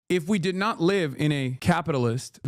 if we did not live under a capitalist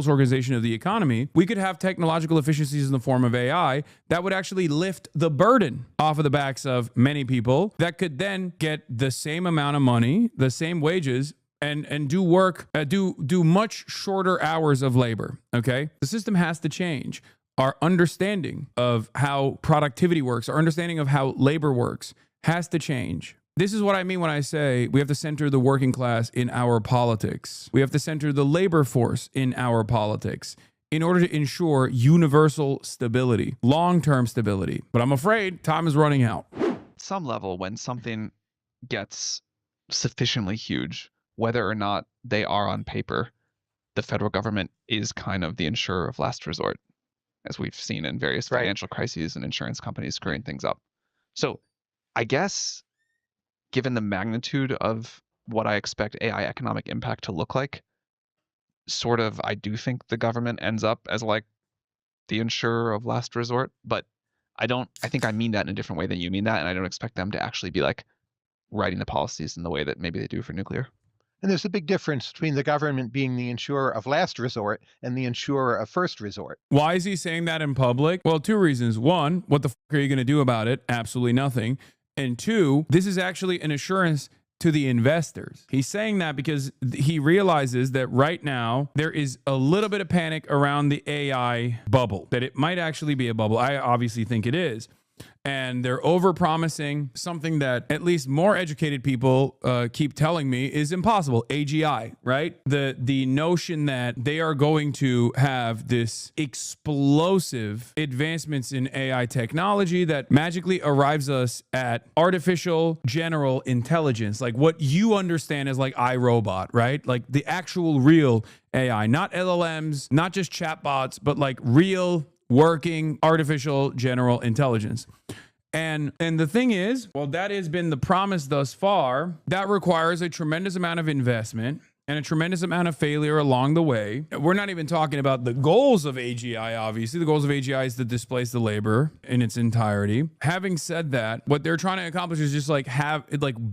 organization of the economy, we could have technological efficiencies in the form of AI that would actually lift the burden off of the backs of many people that could then get the same amount of money, the same wages, and do work, do much shorter hours of labor. Okay, the system has to change. Our understanding of how productivity works, our understanding of how labor works, has to change. This is what I mean when I say we have to center the working class in our politics. We have to center the labor force in our politics in order to ensure universal stability, long-term stability. But I'm afraid time is running out. At some level, when something gets sufficiently huge, whether or not they are on paper, the federal government is kind of the insurer of last resort, as we've seen in various financial crises and insurance companies screwing things up. So I guess, given the magnitude of what I expect AI economic impact to look like, I do think the government ends up as like the insurer of last resort, but I think I mean that in a different way than you mean that, and I don't expect them to actually be like writing the policies in the way that maybe they do for nuclear. And there's a big difference between the government being the insurer of last resort and the insurer of first resort. Why is he saying that in public? Well, two reasons. One, what the fuck are you going to do about it? Absolutely nothing. And two, this is actually an assurance to the investors. He's saying that because he realizes that right now there is a little bit of panic around the AI bubble, that it might actually be a bubble. I obviously think it is. And they're over-promising something that at least more educated people keep telling me is impossible, AGI, right? The notion that they are going to have this explosive advancements in AI technology that magically arrives us at artificial general intelligence, like what you understand as like iRobot, right? Like the actual real AI, not LLMs, not just chatbots, but like real working artificial general intelligence. And the thing is, well, that has been the promise thus far. That requires a tremendous amount of investment and a tremendous amount of failure along the way. We're not even talking about the goals of AGI, obviously. The goals of AGI is to displace the labor in its entirety. Having said that, what they're trying to accomplish is just like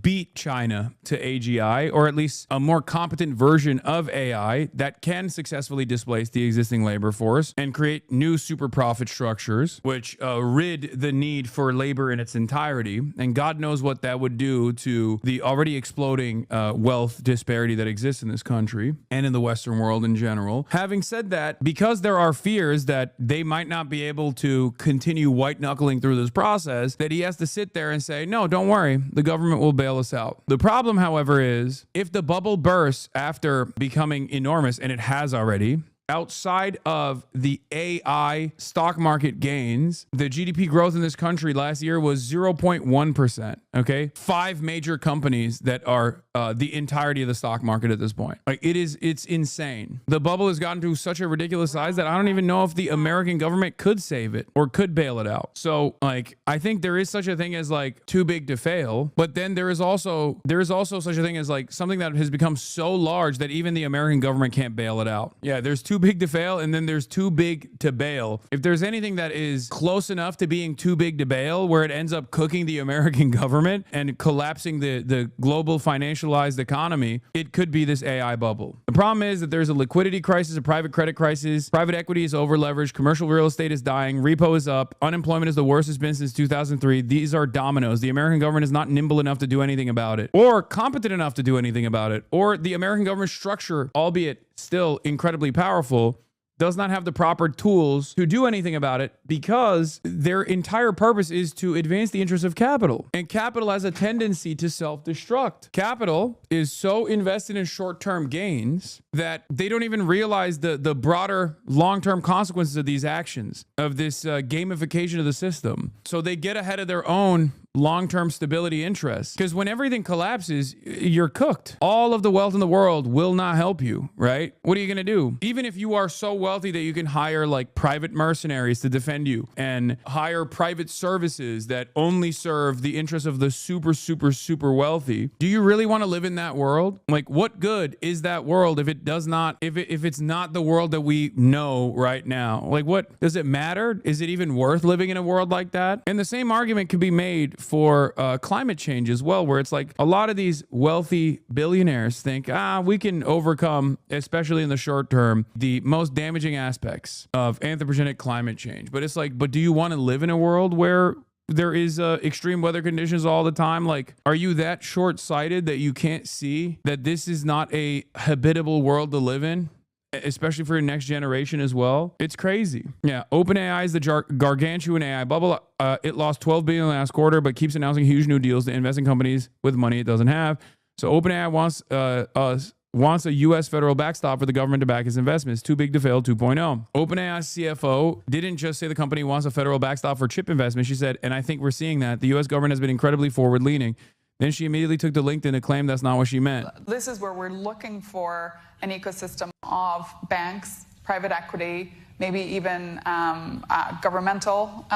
beat China to AGI, or at least a more competent version of AI that can successfully displace the existing labor force and create new super profit structures, which rid the need for labor in its entirety. And God knows what that would do to the already exploding wealth disparity that exists in this country and in the Western world in general. Having said that, because there are fears that they might not be able to continue white knuckling through this process, that he has to sit there and say, no, don't worry, the government will bail us out. The problem, however, is if the bubble bursts after becoming enormous, and it has already, outside of the AI stock market gains, the GDP growth in this country last year was 0.1%. Okay. 5 major companies that are the entirety of the stock market at this point. Like it's insane. The bubble has gotten to such a ridiculous size that I don't even know if the American government could save it or could bail it out. So like, I think there is such a thing as like too big to fail, but then there is also such a thing as like something that has become so large that even the American government can't bail it out. Yeah. There's too big to fail, and then there's too big to bail. If there's anything that is close enough to being too big to bail, where it ends up cooking the American government and collapsing the global financialized economy, it could be this AI bubble. The problem is that there's a liquidity crisis, a private credit crisis, private equity is over leveraged, commercial real estate is dying, repo is up, unemployment is the worst it's been since 2003. These are dominoes. The American government is not nimble enough to do anything about it, or competent enough to do anything about it, or the American government structure, albeit still incredibly powerful, does not have the proper tools to do anything about it, because their entire purpose is to advance the interests of capital. And capital has a tendency to self-destruct. Capital is so invested in short-term gains that they don't even realize the broader long-term consequences of these actions, of this gamification of the system. So they get ahead of their own long-term stability interests, because when everything collapses, you're cooked. All of the wealth in the world will not help you, right? What are you going to do? Even if you are so wealthy that you can hire like private mercenaries to defend you and hire private services that only serve the interests of the super, super, super wealthy, do you really want to live in that world? Like, what good is that world if it does not, if it's not the world that we know right now? Like, what does it matter? Is it even worth living in a world like that? And the same argument could be made for climate change as well, where it's like a lot of these wealthy billionaires think, we can overcome, especially in the short term, the most damaging aspects of anthropogenic climate change. But it's like, but do you want to live in a world where there is extreme weather conditions all the time? Like, are you that short-sighted that you can't see that this is not a habitable world to live in, especially for your next generation as well? It's crazy. Yeah, OpenAI is the gargantuan AI bubble. It lost $12 billion last quarter, but keeps announcing huge new deals to invest in companies with money it doesn't have. So OpenAI wants a U.S. federal backstop for the government to back its investments. Too big to fail 2.0. OpenAI's CFO didn't just say the company wants a federal backstop for chip investments. She said, and I think we're seeing that. The U.S. government has been incredibly forward-leaning. Then she immediately took to LinkedIn to claim that's not what she meant. This is where we're looking for an ecosystem of banks, private equity, maybe even governmental,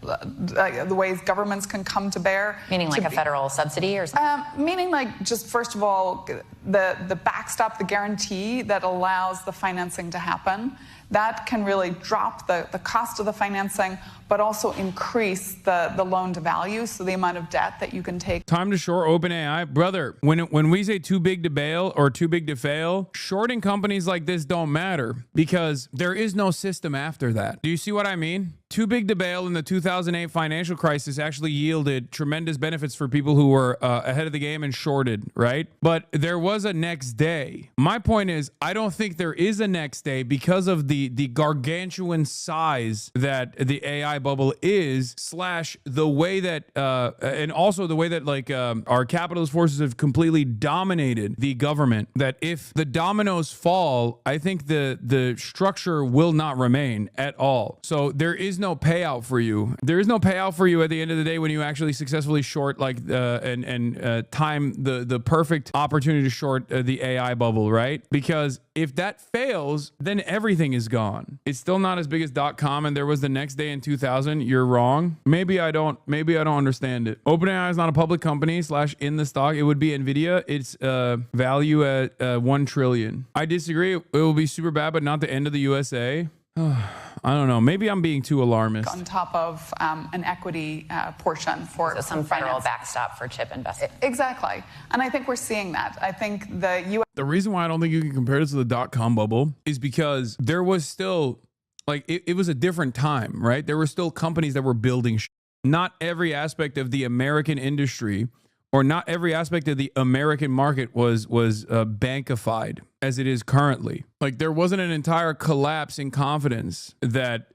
the ways governments can come to bear. Meaning like a federal subsidy or something? Meaning like just, first of all, the backstop, the guarantee that allows the financing to happen. That can really drop the cost of the financing, but also increase the loan to value, so the amount of debt that you can take. Time to short OpenAI. Brother, when we say too big to bail or too big to fail, shorting companies like this don't matter because there is no system after that. Do you see what I mean? Too big to bail in the 2008 financial crisis actually yielded tremendous benefits for people who were ahead of the game and shorted, right? But there was a next day. My point is, I don't think there is a next day because of the gargantuan size that the AI bubble is, / the way that, and also the way that like our capitalist forces have completely dominated the government, that if the dominoes fall, I think the structure will not remain at all. So there is no payout for you. There is no payout for you at the end of the day when you actually successfully short like and time the perfect opportunity to short the AI bubble, right? Because if that fails, then everything is gone. It's still not as big as .com, and there was the next day in 2000. You're wrong. Maybe I don't understand it. OpenAI is not a public company / in the stock. It would be Nvidia. It's value at 1 trillion. I disagree. It will be super bad, but not the end of the USA. I don't know. Maybe I'm being too alarmist. On top of an equity portion for So some federal finance. backstop for chip investment. Exactly. And I think we're seeing that. I think the U.S. The reason why I don't think you can compare this to the .com bubble is because there was still, like, it was a different time, right? There were still companies that were building Not every aspect of the American industry or not every aspect of the American market was bankified as it is currently. Like there wasn't an entire collapse in confidence that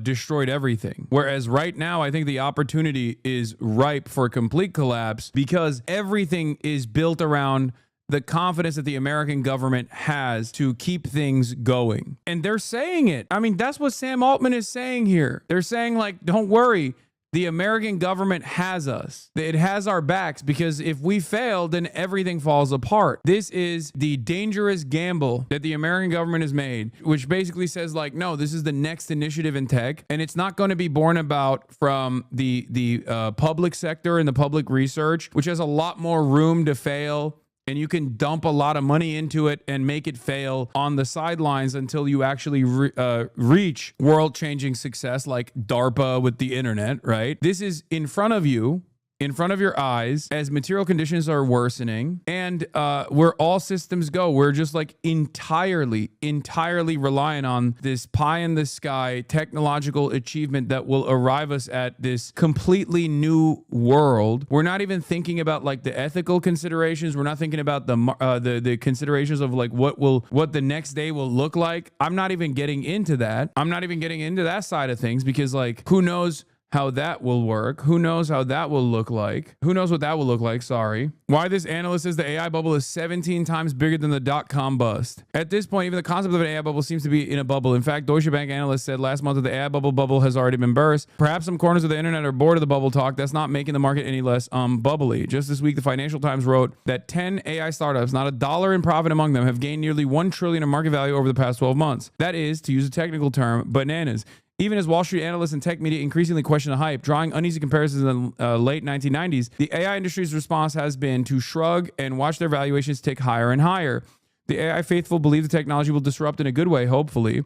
destroyed everything. Whereas right now, I think the opportunity is ripe for a complete collapse because everything is built around the confidence that the American government has to keep things going. And they're saying it. I mean, that's what Sam Altman is saying here. They're saying like, don't worry. The American government has us. It has our backs because if we fail, then everything falls apart. This is the dangerous gamble that the American government has made, which basically says like, no, this is the next initiative in tech. And it's not going to be born about from the public sector and the public research, which has a lot more room to fail. And you can dump a lot of money into it and make it fail on the sidelines until you actually reach world-changing success like DARPA with the internet, right? This is in front of you, in front of your eyes as material conditions are worsening and where all systems go. We're just like entirely reliant on this pie in the sky technological achievement that will arrive us at this completely new world. We're not even thinking about like the ethical considerations. We're not thinking about the considerations of like what the next day will look like. I'm not even getting into that. I'm not even getting into that side of things because like who knows how that will work. Who knows how that will look like? Who knows what that will look like? Sorry. Why this analyst says the AI bubble is 17 times bigger than the .com bust. At this point, even the concept of an AI bubble seems to be in a bubble. In fact, Deutsche Bank analyst said last month that the AI bubble has already been burst. Perhaps some corners of the internet are bored of the bubble talk. That's not making the market any less bubbly. Just this week, the Financial Times wrote that 10 AI startups, not a dollar in profit among them, have gained nearly 1 trillion in market value over the past 12 months. That is, to use a technical term, bananas. Even as Wall Street analysts and tech media increasingly question the hype, drawing uneasy comparisons in the late 1990s, the AI industry's response has been to shrug and watch their valuations tick higher and higher. The AI faithful believe the technology will disrupt in a good way, hopefully.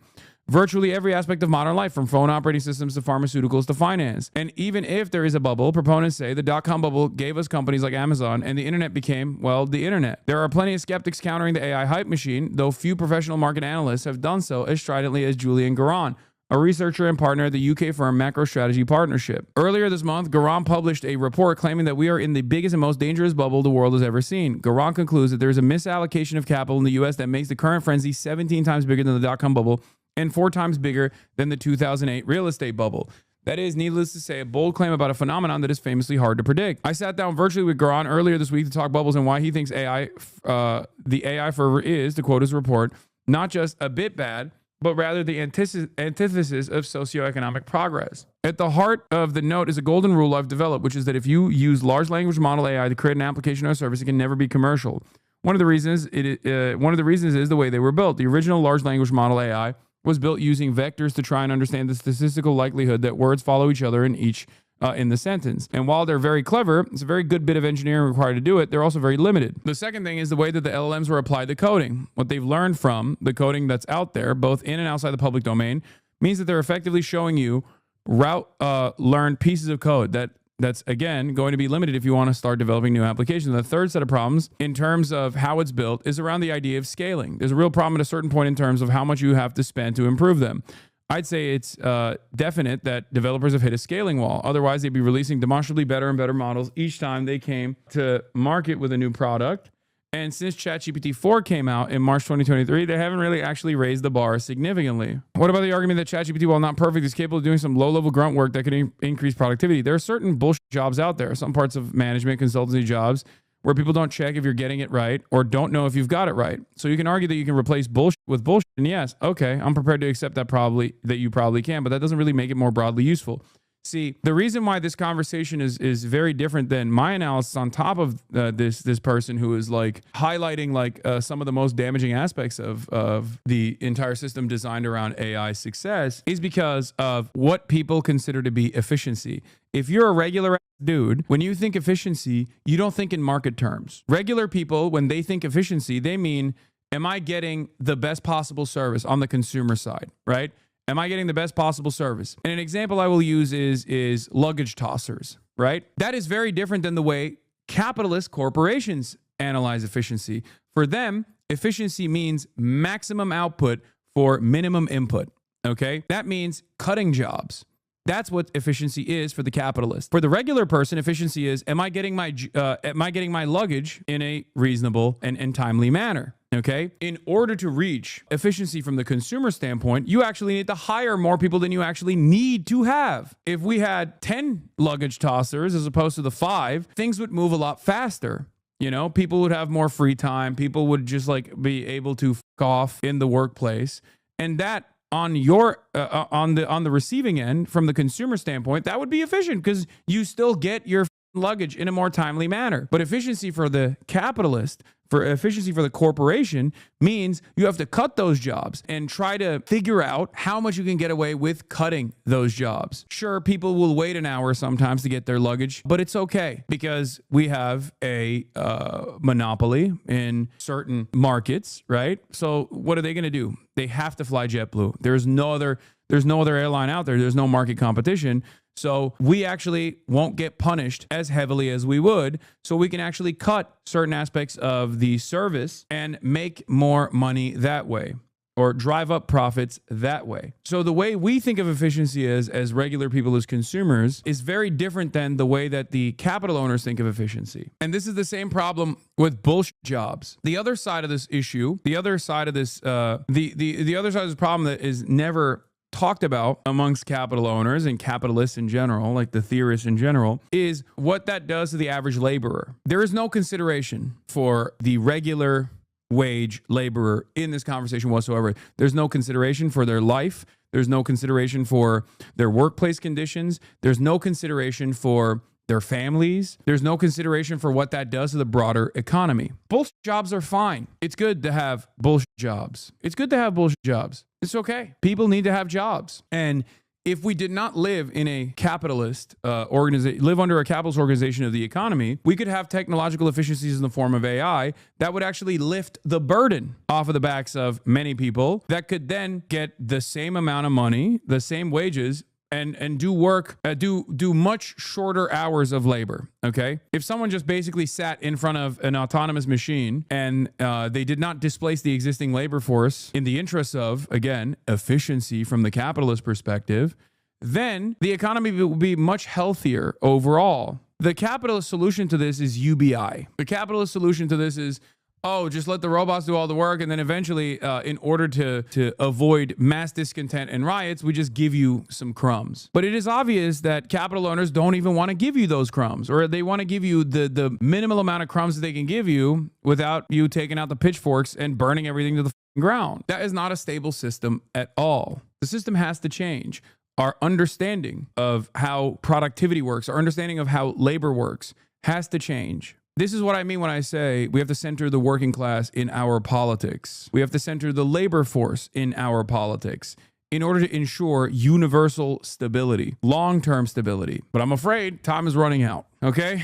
virtually every aspect of modern life, from phone operating systems to pharmaceuticals to finance. And even if there is a bubble, proponents say the dot-com bubble gave us companies like Amazon, and the internet became, well, the internet. There are plenty of skeptics countering the AI hype machine, though few professional market analysts have done so as stridently as Julian Garan, a researcher and partner at the UK firm MacroStrategy Partnership. Earlier this month, Garan published a report claiming that we are in the biggest and most dangerous bubble the world has ever seen. Garan concludes that there is a misallocation of capital in the US that makes the current frenzy 17 times bigger than the dot-com bubble and 4 times bigger than the 2008 real estate bubble. That is, needless to say, a bold claim about a phenomenon that is famously hard to predict. I sat down virtually with Garan earlier this week to talk bubbles and why he thinks the AI fervor is, to quote his report, not just a bit bad, but rather the antithesis of socioeconomic progress. At the heart of the note is a golden rule I've developed, which is that if you use large language model AI to create an application or service, it can never be commercial. One of the reasons is the way they were built. The original large language model AI was built using vectors to try and understand the statistical likelihood that words follow each other in the sentence. And while they're very clever, it's a very good bit of engineering required to do it, they're also very limited. The second thing is the way that the LLMs were applied to coding. What they've learned from the coding that's out there, both in and outside the public domain, means that they're effectively showing you learned pieces of code that's, again, going to be limited if you want to start developing new applications. The third set of problems in terms of how it's built is around the idea of scaling. There's a real problem at a certain point in terms of how much you have to spend to improve them. I'd say it's definite that developers have hit a scaling wall. Otherwise, they'd be releasing demonstrably better and better models each time they came to market with a new product. And since ChatGPT 4 came out in March 2023, they haven't really actually raised the bar significantly. What about the argument that ChatGPT, while not perfect, is capable of doing some low-level grunt work that could increase productivity? There are certain bullshit jobs out there, some parts of management, consultancy jobs, where people don't check if you're getting it right or don't know if you've got it right. So you can argue that you can replace bullshit with bullshit. And yes, okay, I'm prepared to accept that you probably can, but that doesn't really make it more broadly useful. See, the reason why this conversation is very different than my analysis on top of this person who is like highlighting like some of the most damaging aspects of the entire system designed around AI success is because of what people consider to be efficiency. If you're a regular dude, when you think efficiency, you don't think in market terms. Regular people, when they think efficiency, they mean, am I getting the best possible service on the consumer side, right? Am I getting the best possible service? And an example I will use is luggage tossers, right? That is very different than the way capitalist corporations analyze efficiency. For them, efficiency means maximum output for minimum input, okay? That means cutting jobs. That's what efficiency is for the capitalist. For the regular person, efficiency is, am I getting my luggage in a reasonable and timely manner? Okay. In order to reach efficiency from the consumer standpoint, you actually need to hire more people than you actually need to have. If we had 10 luggage tossers as opposed to the 5, things would move a lot faster. You know, people would have more free time. People would just like be able to fuck off in the workplace. And that on the receiving end, from the consumer standpoint, that would be efficient because you still get your luggage in a more timely manner. But efficiency for the capitalist, for efficiency for the corporation, means you have to cut those jobs and try to figure out how much you can get away with cutting those jobs. Sure, people will wait an hour sometimes to get their luggage, but it's okay because we have a monopoly in certain markets, right? So what are they going to do? They have to fly JetBlue. There's no other airline out there. There's no market competition. So we actually won't get punished as heavily as we would. So we can actually cut certain aspects of the service and make more money that way, or drive up profits that way. So the way we think of efficiency as regular people, as consumers, is very different than the way that the capital owners think of efficiency. And this is the same problem with bullshit jobs. The other side of this issue, the other side of this problem that is never talked about amongst capital owners and capitalists in general, like the theorists in general, is what that does to the average laborer. There is no consideration for the regular wage laborer in this conversation whatsoever. There's no consideration for their life. There's no consideration for their workplace conditions. There's no consideration for their families. There's no consideration for what that does to the broader economy. Bullshit jobs are fine. It's good to have bullshit jobs. It's good to have bullshit jobs. It's okay. People need to have jobs. And if we did not live in a capitalist live under a capitalist organization of the economy, we could have technological efficiencies in the form of AI that would actually lift the burden off of the backs of many people that could then get the same amount of money, the same wages, and do work, do much shorter hours of labor. Okay. If someone just basically sat in front of an autonomous machine and they did not displace the existing labor force in the interests of, again, efficiency from the capitalist perspective, then the economy will be much healthier overall. The capitalist solution to this is UBI. The capitalist solution to this is, oh, just let the robots do all the work. And then eventually, in order to avoid mass discontent and riots, we just give you some crumbs. But it is obvious that capital owners don't even want to give you those crumbs, or they want to give you the minimal amount of crumbs that they can give you without you taking out the pitchforks and burning everything to the ground. That is not a stable system at all. The system has to change. Our understanding of how productivity works, our understanding of how labor works has to change. This is what I mean when I say we have to center the working class in our politics. We have to center the labor force in our politics in order to ensure universal stability, long-term stability. But I'm afraid time is running out. Okay?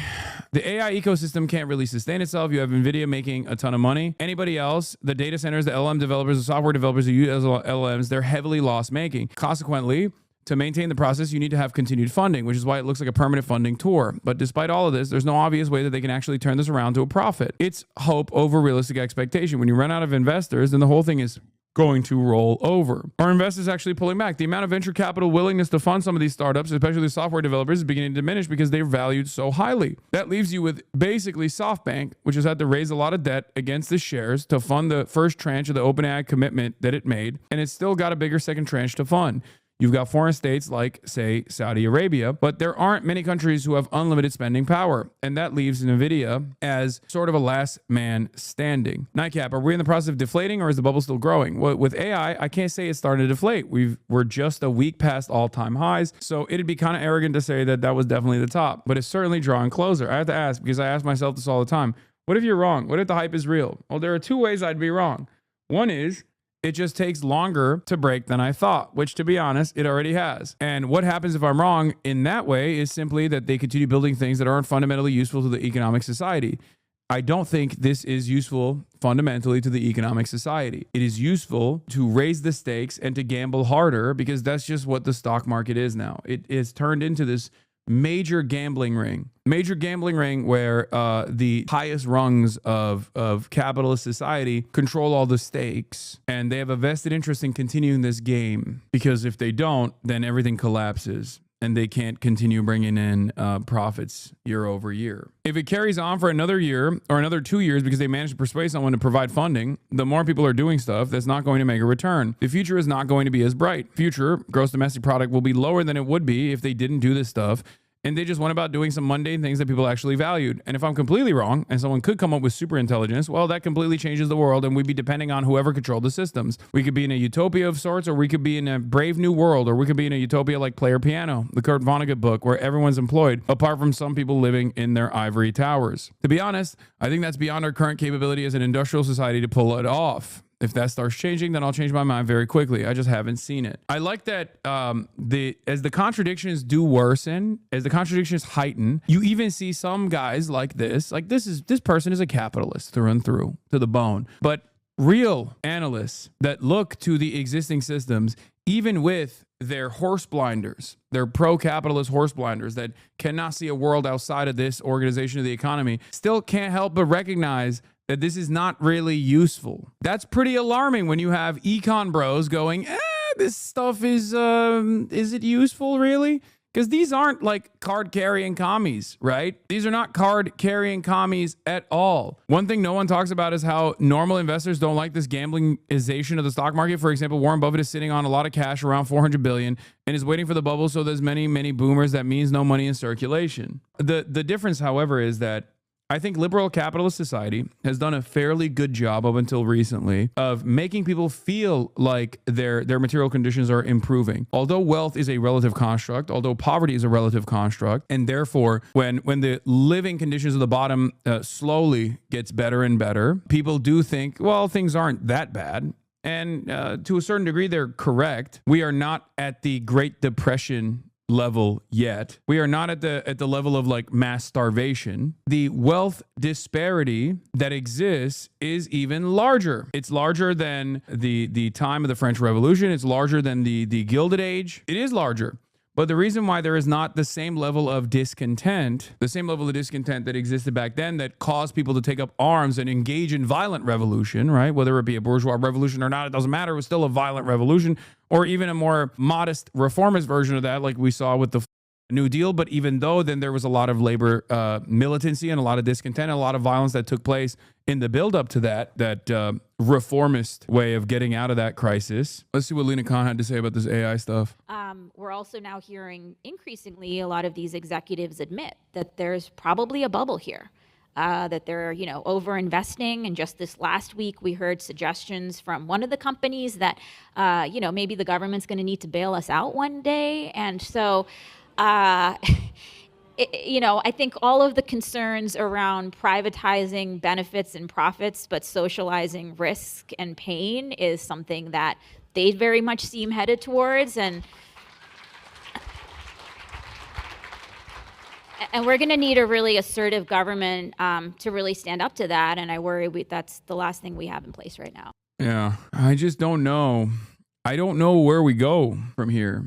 The AI ecosystem can't really sustain itself. You have NVIDIA making a ton of money. Anybody else, the data centers, the LLM developers, the software developers who use LLMs, they're heavily loss-making. Consequently, to maintain the process, you need to have continued funding, which is why it looks like a permanent funding tour. But despite all of this, there's no obvious way that they can actually turn this around to a profit. It's hope over realistic expectation. When you run out of investors, then the whole thing is going to roll over. Are investors actually pulling back? The amount of venture capital willingness to fund some of these startups, especially the software developers, is beginning to diminish because they're valued so highly. That leaves you with basically SoftBank, which has had to raise a lot of debt against the shares to fund the first tranche of the OpenAI commitment that it made, and it's still got a bigger second tranche to fund. You've got foreign states like, say, Saudi Arabia, but there aren't many countries who have unlimited spending power. And that leaves NVIDIA as sort of a last man standing. Nightcap, are we in the process of deflating, or is the bubble still growing? Well, with AI, I can't say it's starting to deflate. We're just a week past all-time highs. So it'd be kind of arrogant to say that that was definitely the top, but it's certainly drawing closer. I have to ask, because I ask myself this all the time. What if you're wrong? What if the hype is real? Well, there are two ways I'd be wrong. One is, it just takes longer to break than I thought, which, to be honest, it already has. And what happens if I'm wrong in that way is simply that they continue building things that aren't fundamentally useful to the economic society. I don't think this is useful fundamentally to the economic society. It is useful to raise the stakes and to gamble harder, because that's just what the stock market is now. It is turned into this major gambling ring where the highest rungs of capitalist society control all the stakes, and they have a vested interest in continuing this game, because if they don't, then everything collapses and they can't continue bringing in profits year over year. If it carries on for another year or another 2 years because they manage to persuade someone to provide funding, the more people are doing stuff that's not going to make a return. The future is not going to be as bright. Future gross domestic product will be lower than it would be if they didn't do this stuff, and they just went about doing some mundane things that people actually valued. And if I'm completely wrong, and someone could come up with super intelligence, well, that completely changes the world, and we'd be depending on whoever controlled the systems. We could be in a utopia of sorts, or we could be in a brave new world, or we could be in a utopia like Player Piano, the Kurt Vonnegut book, where everyone's employed, apart from some people living in their ivory towers. To be honest, I think that's beyond our current capability as an industrial society to pull it off. If that starts changing, then I'll change my mind very quickly. I just haven't seen it. I like that as the contradictions do worsen, as the contradictions heighten, you even see some guys like this person is a capitalist through and through to the bone. But real analysts that look to the existing systems, even with their horse blinders, their pro-capitalist horse blinders that cannot see a world outside of this organization of the economy, still can't help but recognize that this is not really useful. That's pretty alarming when you have econ bros going, this stuff is it useful really? Because these aren't like card-carrying commies, right? These are not card-carrying commies at all. One thing no one talks about is how normal investors don't like this gamblingization of the stock market. For example, Warren Buffett is sitting on a lot of cash, around $400 billion, and is waiting for the bubble, so there's many, many boomers. That means no money in circulation. The difference, however, is that I think liberal capitalist society has done a fairly good job up until recently of making people feel like their material conditions are improving. Although wealth is a relative construct, although poverty is a relative construct, and therefore when the living conditions of the bottom slowly gets better and better, people do think, well, things aren't that bad. And to a certain degree, they're correct. We are not at the Great Depression level yet. We are not at the level of like mass starvation. The wealth disparity that exists is even larger. It's larger than the time of the French Revolution. It's larger than the Gilded Age. It is larger. But the reason why there is not the same level of discontent, that existed back then that caused people to take up arms and engage in violent revolution, right? Whether it be a bourgeois revolution or not, it doesn't matter. It was still a violent revolution, or even a more modest reformist version of that, like we saw with the New Deal. But even though then there was a lot of labor militancy and a lot of discontent and a lot of violence that took place in the build up to that reformist way of getting out of that crisis. Let's see what Lena Khan had to say about this AI stuff. We're also now hearing increasingly a lot of these executives admit that there's probably a bubble here, that they're, over investing. And just this last week, we heard suggestions from one of the companies that, maybe the government's going to need to bail us out one day. And so, I think all of the concerns around privatizing benefits and profits, but socializing risk and pain is something that they very much seem headed towards. And we're going to need a really assertive government to really stand up to that. And I worry that's the last thing we have in place right now. Yeah, I just don't know. I don't know where we go from here.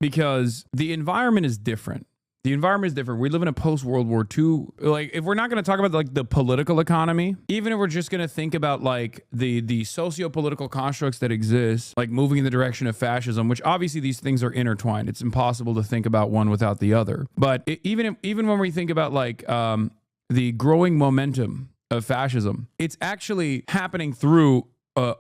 Because the environment is different. We live in a post-World War II. Like, if we're not going to talk about like the political economy, even if we're just going to think about like the socio-political constructs that exist, like moving in the direction of fascism, which obviously these things are intertwined. It's impossible to think about one without the other. But even when we think about like the growing momentum of fascism, it's actually happening through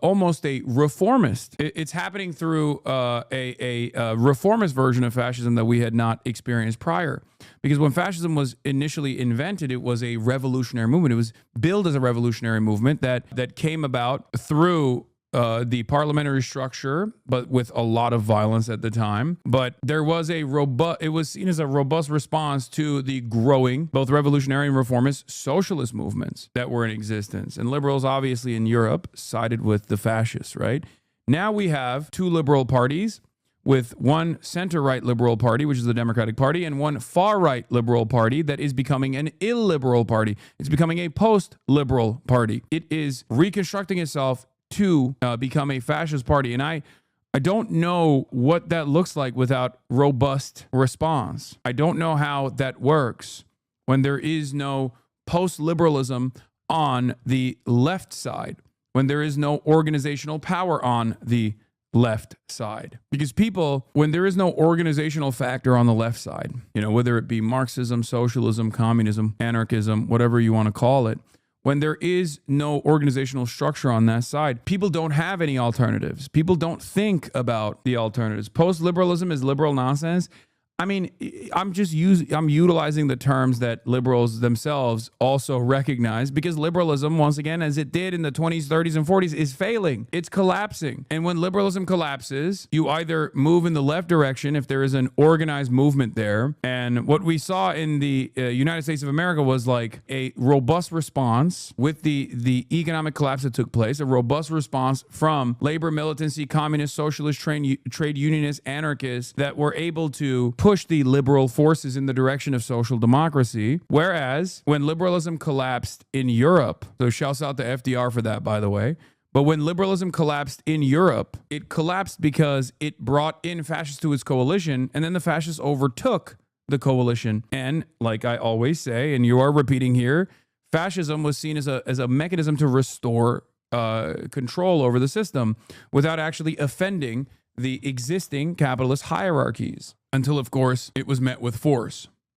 almost a reformist. It's happening through a reformist version of fascism that we had not experienced prior. Because when fascism was initially invented, it was a revolutionary movement. It was billed as a revolutionary movement that came about through the parliamentary structure, but with a lot of violence at the time. But there was it was seen as a robust response to the growing, both revolutionary and reformist socialist movements that were in existence. And liberals, obviously, in Europe sided with the fascists, right? Now we have two liberal parties, with one center-right liberal party, which is the Democratic Party, and one far-right liberal party that is becoming an illiberal party. It's becoming a post-liberal party. It is reconstructing itself to become a fascist party. And I don't know what that looks like without robust response. I don't know how that works when there is no post-liberalism on the left side, when there is no organizational power on the left side. Because people, when there is no organizational factor on the left side, whether it be Marxism, socialism, communism, anarchism, whatever you want to call it, when there is no organizational structure on that side, people don't have any alternatives. People don't think about the alternatives. Post-liberalism is liberal nonsense. I mean, I'm utilizing the terms that liberals themselves also recognize, because liberalism, once again, as it did in the 20s, 30s, and 40s, is failing. It's collapsing. And when liberalism collapses, you either move in the left direction if there is an organized movement there. And what we saw in the United States of America was like a robust response with the economic collapse that took place, a robust response from labor militancy, communist, socialist, trade unionists, anarchists that were able to push the liberal forces in the direction of social democracy. Whereas when liberalism collapsed in Europe, so shouts out to FDR for that, by the way. But when liberalism collapsed in Europe, it collapsed because it brought in fascists to its coalition, and then the fascists overtook the coalition. And like I always say, and you are repeating here, fascism was seen as a mechanism to restore control over the system without actually offending the existing capitalist hierarchies, until, of course, it was met with force.